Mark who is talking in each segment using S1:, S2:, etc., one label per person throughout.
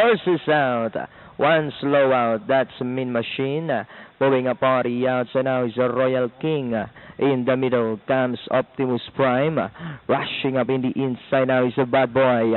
S1: horses out. One slow out, that's Mean Machine. Moving up on the outside now is a Royal King. In the middle comes Optimus Prime. Rushing up in the inside now is a Bad Boy.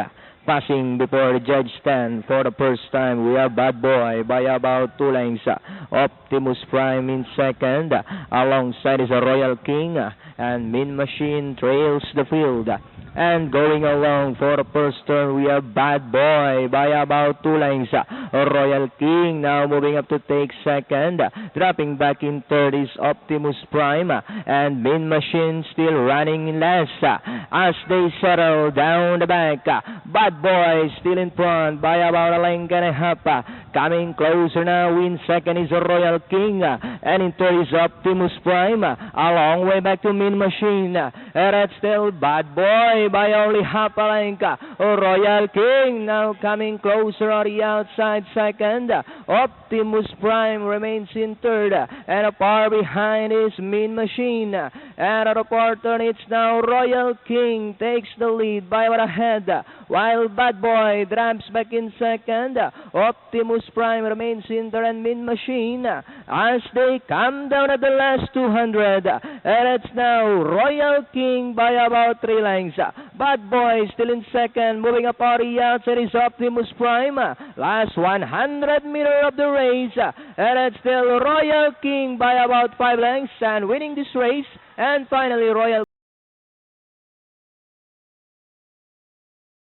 S1: Passing before the judge stand for the first time, we are Bad Boy by about 2 lengths. Optimus Prime in second. Alongside is a Royal King. And Mean Machine trails the field. And going along for the first turn, we are Bad Boy by about 2 lengths. Royal King now moving up to take second. Dropping back in third is Optimus Prime. And Mean Machine still running in last. As they settle down the back, Bad Boy still in front by about a length and a half. Coming closer now in second is Royal King. And in third is Optimus Prime. A long way back to Mean Machine. And that's still Bad Boy by only half a length. Royal King now coming closer on the outside second. Optimus Prime remains in third. And far behind is Mean Machine. And at the fourth turn, it's now Royal King takes the lead by about a head. While Bad Boy drops back in second. Optimus Prime remains in third and Mean Machine. As they come down at the last 200. And it's now Royal King by about 3 lengths. Bad Boy still in second. Moving up on the outside is Optimus Prime. Last 100 meter of the race. And it's still Royal King by about 5 lengths and winning this race. And finally Royal